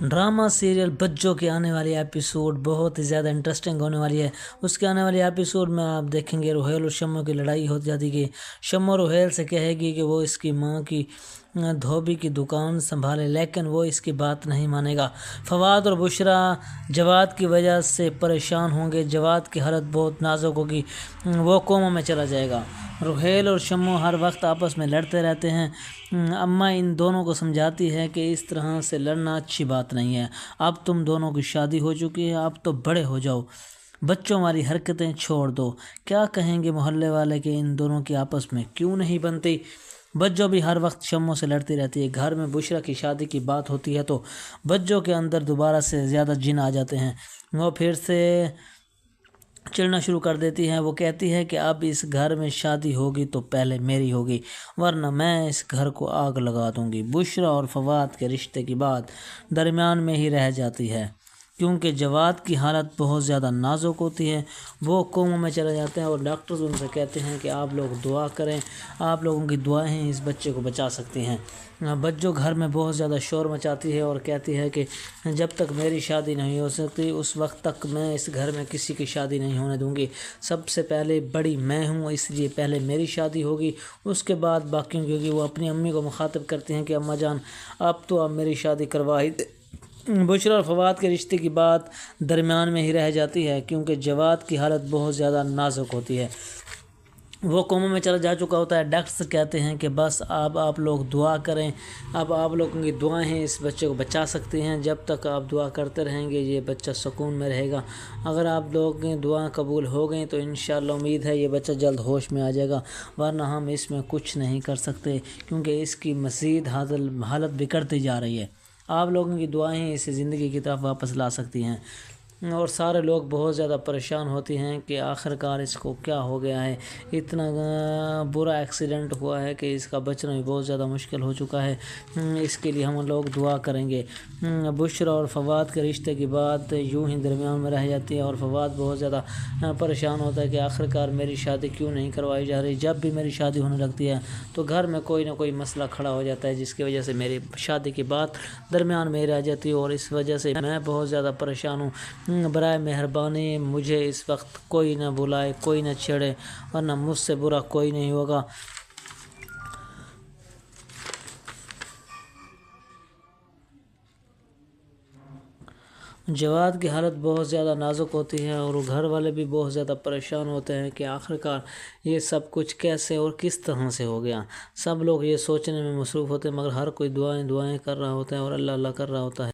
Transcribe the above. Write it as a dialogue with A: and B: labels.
A: Drama serial بچوں کے آنے والی ایپیسوڈ بہت ہی زیادہ انٹرسٹنگ ہونے والی ہے۔ اس کے آنے والی ایپیسوڈ میں آپ دیکھیں گے روہیل اور شمو کی لڑائی ہو جاتی کہ شمو روہیل سے کہے گی کہ وہ اس کی ماں کی دھوبی کی دکان سنبھالے، لیکن وہ اس کی بات نہیں مانے گا۔ فواد اور بشرا جواد کی وجہ سے پریشان ہوں گے۔ جواد کی حالت بہت نازک ہوگی، وہ کوما میں چلا جائے گا۔ روہیل اور شمو ہر وقت آپس میں لڑتے رہتے ہیں۔ اماں ان دونوں کو سمجھاتی ہے کہ اس طرح سے لڑنا اچھی بات نہیں ہے۔ اب تم دونوں کی شادی ہو چکی ہے، اب تو بڑے ہو جاؤ، بچوں والی حرکتیں چھوڑ دو۔ کیا کہیں گے محلے والے کہ ان دونوں کی آپس میں کیوں نہیں بنتی؟ بچوں بھی ہر وقت شمو سے لڑتی رہتی ہے۔ گھر میں بشرا کی شادی کی بات ہوتی ہے تو بچوں کے اندر دوبارہ سے زیادہ جن آ جاتے ہیں۔ وہ پھر سے چڑھنا شروع کر دیتی ہیں۔ وہ کہتی ہے کہ اب اس گھر میں شادی ہوگی تو پہلے میری ہوگی، ورنہ میں اس گھر کو آگ لگا دوں گی۔ بشرا اور فواد کے رشتے کی بات درمیان میں ہی رہ جاتی ہے، کیونکہ جواد کی حالت بہت زیادہ نازک ہوتی ہے۔ وہ کوما میں چلے جاتے ہیں اور ڈاکٹرز ان سے کہتے ہیں کہ آپ لوگ دعا کریں، آپ لوگوں کی دعائیں اس بچے کو بچا سکتی ہیں۔ بچوں گھر میں بہت زیادہ شور مچاتی ہے اور کہتی ہے کہ جب تک میری شادی نہیں ہو سکتی اس وقت تک میں اس گھر میں کسی کی شادی نہیں ہونے دوں گی۔ سب سے پہلے بڑی میں ہوں، اس لیے پہلے میری شادی ہوگی، اس کے بعد باقیوں کی ہوگی۔ وہ اپنی امی کو مخاطب کرتی ہیں کہ اماں جان اب تو آپ میری شادی کروا ہی دے۔ بشرا اور فواد کے رشتے کی بات درمیان میں ہی رہ جاتی ہے، کیونکہ جواد کی حالت بہت زیادہ نازک ہوتی ہے، وہ کوما میں چلا جا چکا ہوتا ہے۔ ڈاکٹر کہتے ہیں کہ بس اب آپ لوگ دعا کریں، اب آپ لوگوں کی دعائیں اس بچے کو بچا سکتی ہیں۔ جب تک آپ دعا کرتے رہیں گے یہ بچہ سکون میں رہے گا۔ اگر آپ لوگوں کی دعائیں قبول ہو گئیں تو انشاءاللہ امید ہے یہ بچہ جلد ہوش میں آ جائے گا، ورنہ ہم اس میں کچھ نہیں کر سکتے، کیونکہ اس کی مزید حالت بگڑتی جا رہی ہے۔ آپ لوگوں کی دعائیں اسے زندگی کی طرف واپس لا سکتی ہیں۔ اور سارے لوگ بہت زیادہ پریشان ہوتے ہیں کہ آخرکار اس کو کیا ہو گیا ہے، اتنا برا ایکسیڈنٹ ہوا ہے کہ اس کا بچنا بھی بہت زیادہ مشکل ہو چکا ہے، اس کے لیے ہم لوگ دعا کریں گے۔ بشرا اور فواد کے رشتے کی بات یوں ہی درمیان میں رہ جاتی ہے اور فواد بہت زیادہ پریشان ہوتا ہے کہ آخرکار میری شادی کیوں نہیں کروائی جا رہی۔ جب بھی میری شادی ہونے لگتی ہے تو گھر میں کوئی نہ کوئی مسئلہ کھڑا ہو جاتا ہے، جس کی وجہ سے میری شادی کی بات درمیان میں رہ جاتی ہے، اور اس وجہ سے میں بہت زیادہ پریشان ہوں۔ برائے مہربانی مجھے اس وقت کوئی نہ بلائے، کوئی نہ چھیڑے، ورنہ مجھ سے برا کوئی نہیں ہوگا۔ جواد کی حالت بہت زیادہ نازک ہوتی ہے اور گھر والے بھی بہت زیادہ پریشان ہوتے ہیں کہ آخرکار یہ سب کچھ کیسے اور کس طرح سے ہو گیا۔ سب لوگ یہ سوچنے میں مصروف ہوتے ہیں، مگر ہر کوئی دعائیں کر رہا ہوتا ہے اور اللہ اللہ کر رہا ہوتا ہے۔